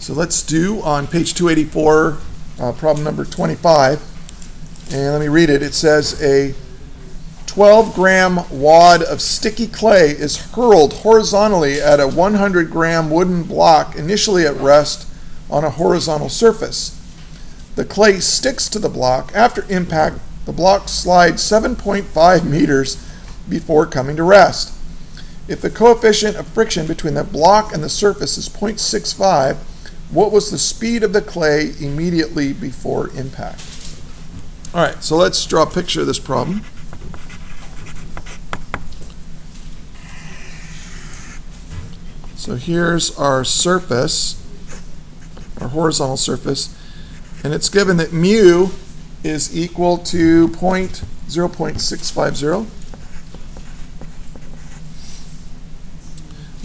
So let's do on page 284, problem number 25. And let me read it. It says a 12-gram wad of sticky clay is hurled horizontally at a 100-gram wooden block initially at rest on a horizontal surface. The clay sticks to the block. After impact, the block slides 7.5 meters before coming to rest. If the coefficient of friction between the block and the surface is 0.65, what was the speed of the clay immediately before impact? All right, so let's draw a picture of this problem. So here's our surface, our horizontal surface, and it's given that mu is equal to 0.650.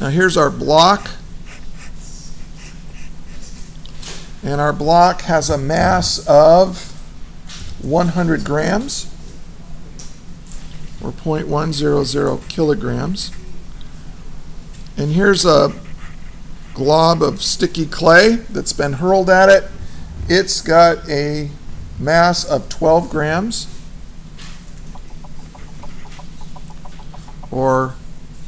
Now here's our block, and our block has a mass of 100 grams, or 0.100 kilograms. And here's a glob of sticky clay that's been hurled at it. It's got a mass of 12 grams, or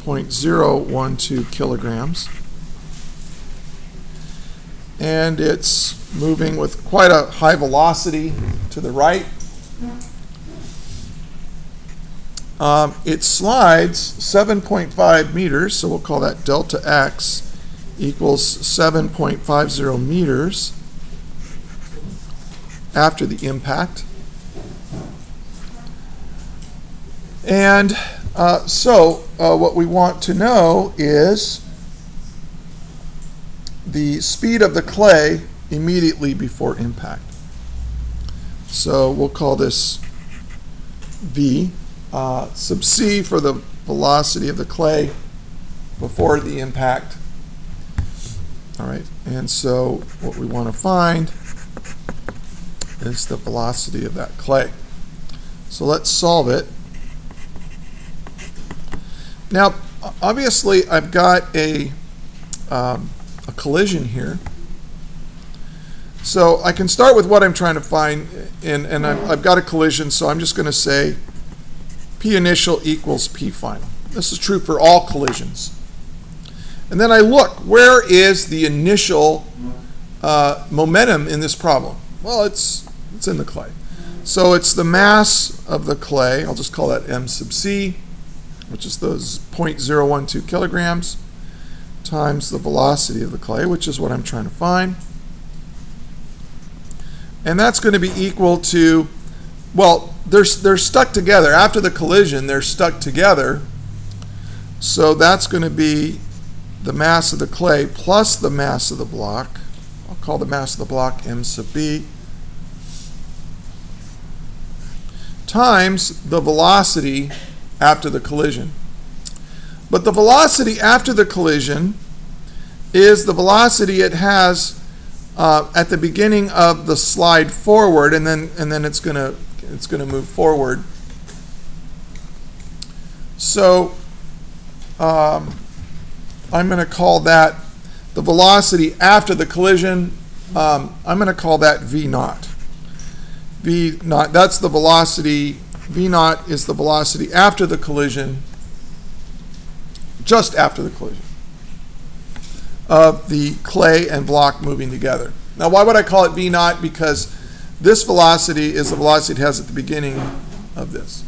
0.012 kilograms. And it's moving with quite a high velocity to the right. It slides 7.5 meters, so we'll call that delta x equals 7.50 meters after the impact. And what we want to know is the speed of the clay immediately before impact. So we'll call this v. Sub c for the velocity of the clay before the impact. All right, and so what we want to find is the velocity of that clay. So let's solve it. Now, obviously, I've got a collision here. So I can start with what I'm trying to find, and I've got a collision, so I'm just going to say P initial equals P final. This is true for all collisions. And then I look, where is the initial momentum in this problem? Well, it's in the clay. So it's the mass of the clay, I'll just call that m sub c, which is those 0.012 kilograms, times the velocity of the clay, which is what I'm trying to find. And that's going to be equal to, well, they're stuck together. After the collision, they're stuck together. So that's going to be the mass of the clay plus the mass of the block. I'll call the mass of the block m sub b, times the velocity after the collision. But the velocity after the collision is the velocity it has at the beginning of the slide forward, and then it's going to move forward. So I'm going to call that the velocity after the collision. I'm going to call that v naught. V naught, that's the velocity. V naught is the velocity after the collision, just after the collision, of the clay and block moving together. Now, why would I call it v naught? Because this velocity is the velocity it has at the beginning of this.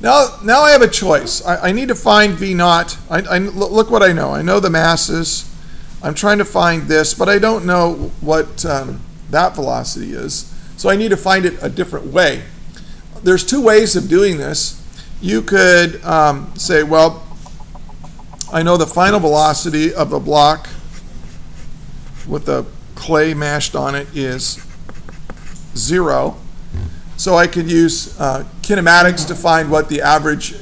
Now I have a choice. I need to find v naught. Look what I know. I know the masses. I'm trying to find this, but I don't know what that velocity is. So I need to find it a different way. There's two ways of doing this. You could say, well, I know the final velocity of the block with the clay mashed on it is 0. So I could use kinematics to find what the average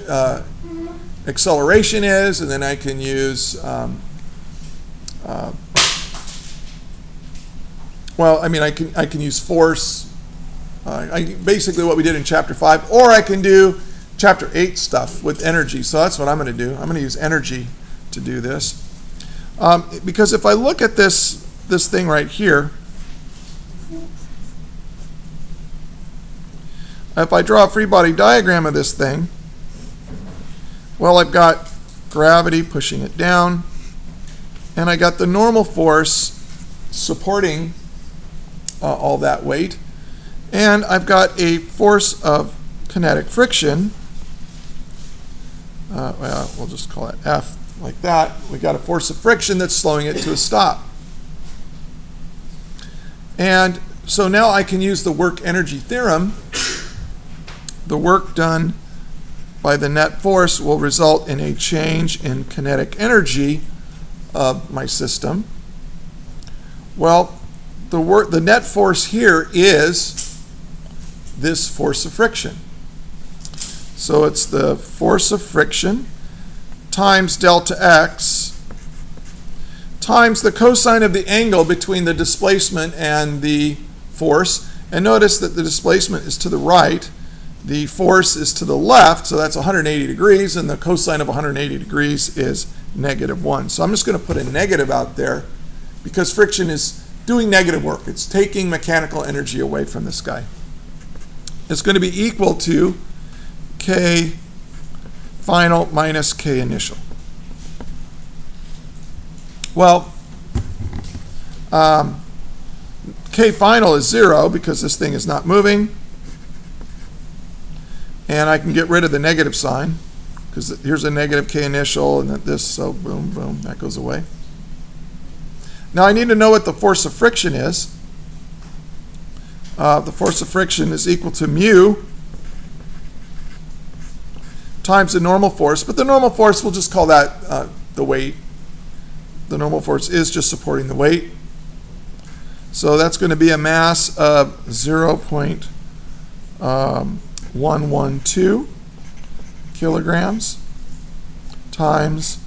acceleration is, and then I can use, I can use force. Basically what we did in Chapter 5, or I can do Chapter 8 stuff with energy. So that's what I'm going to do. I'm going to use energy to do this. Because if I look at this this thing right here, if I draw a free body diagram of this thing, well, I've got gravity pushing it down, and I got the normal force supporting all that weight, and I've got a force of kinetic friction. Well, we'll just call it F, like that. We got a force of friction that's slowing it to a stop. And so now I can use the work energy theorem. The work done by the net force will result in a change in kinetic energy of my system. Well, the net force here is this force of friction. So it's the force of friction times delta x times the cosine of the angle between the displacement and the force. And notice that the displacement is to the right, the force is to the left, so that's 180 degrees, and the cosine of 180 degrees is -1. So I'm just going to put a negative out there because friction is doing negative work. It's taking mechanical energy away from this guy. It's going to be equal to K final minus K initial. Well, K final is 0 because this thing is not moving. And I can get rid of the negative sign because here's a negative K initial and this, so boom, boom, that goes away. Now I need to know what the force of friction is. The force of friction is equal to mu times the normal force, but the normal force, we'll just call that the weight. The normal force is just supporting the weight. So that's going to be a mass of 0.112 kilograms times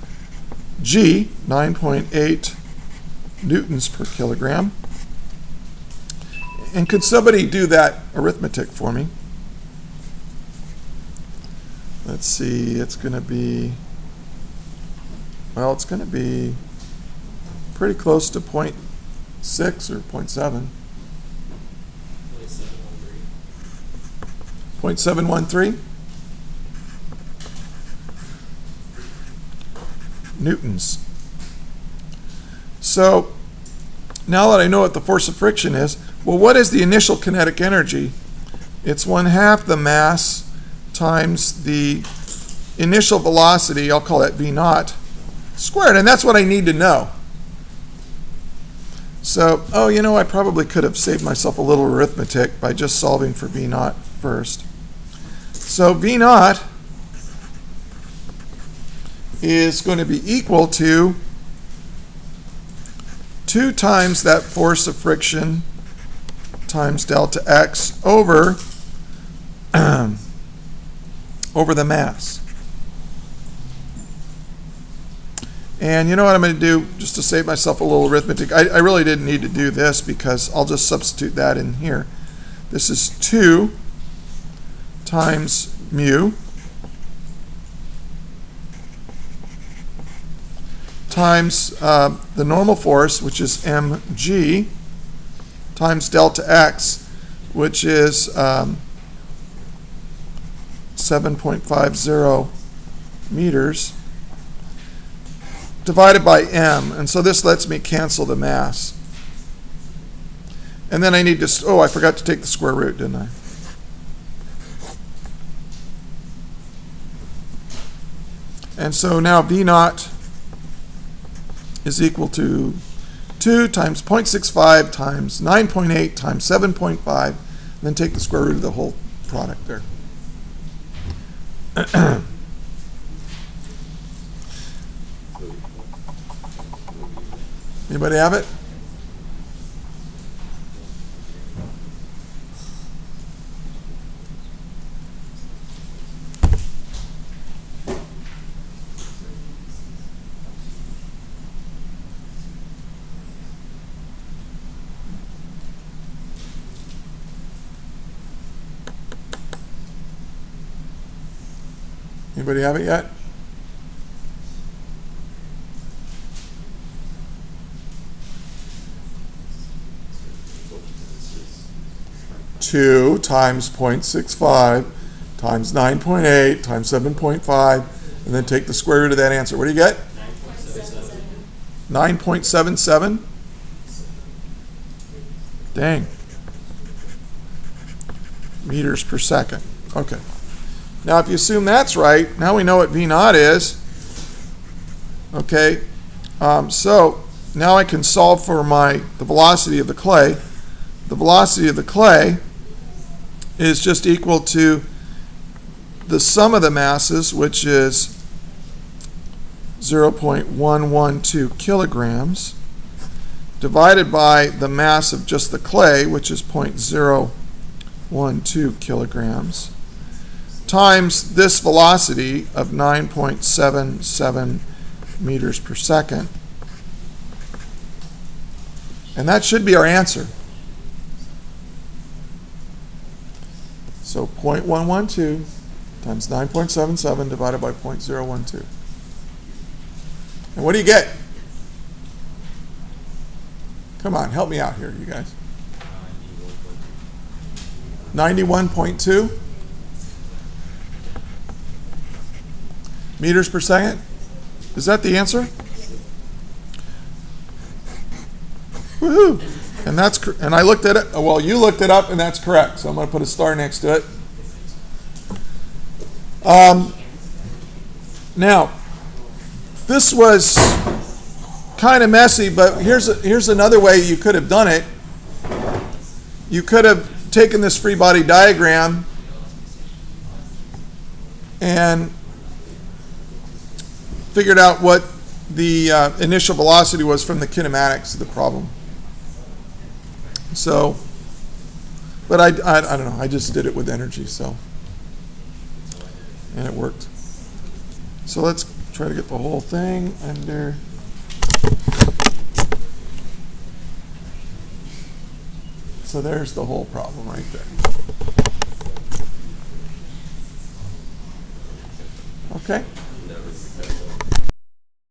G, 9.8 newtons per kilogram. And could somebody do that arithmetic for me? Let's see, it's going to be, well, it's going to be pretty close to 0.6 or 0.7. 0.713 newtons. So now that I know what the force of friction is, well, what is the initial kinetic energy? It's 1/2 the mass times the initial velocity, I'll call that V0 squared, and that's what I need to know. So, oh, you know, I probably could have saved myself a little arithmetic by just solving for V0 first. So V0 is going to be equal to 2 times that force of friction times delta x over over the mass. And you know what I'm going to do, just to save myself a little arithmetic, I really didn't need to do this because I'll just substitute that in here. This is 2 times mu times the normal force, which is mg, times delta x, which is 7.50 meters, divided by m. And so this lets me cancel the mass. And then I need to, oh, I forgot to take the square root, didn't I? And so now V0 is equal to 2 times 0.65 times 9.8 times 7.5, and then take the square root of the whole product there. Anybody have it? Anybody have it yet? 2 times 0.65 times 9.8 times 7.5, and then take the square root of that answer. What do you get? 9.77? Dang. Meters per second. Okay. Now, if you assume that's right, now we know what V naught is. Okay. So now I can solve for the velocity of the clay. The velocity of the clay is just equal to the sum of the masses, which is 0.112 kilograms, divided by the mass of just the clay, which is 0.012 kilograms, times this velocity of 9.77 meters per second. And that should be our answer. So 0.112 times 9.77 divided by 0.012. And what do you get? Come on, help me out here, you guys. 91.2 meters per second. Is that the answer? Woohoo! And I looked at it. Well, you looked it up, and that's correct. So I'm going to put a star next to it. Now, this was kind of messy, but here's another way you could have done it. You could have taken this free body diagram and figured out what the initial velocity was from the kinematics of the problem. So, but I don't know. I just did it with energy, so, and it worked. So let's try to get the whole thing under. So there's the whole problem right there. Okay.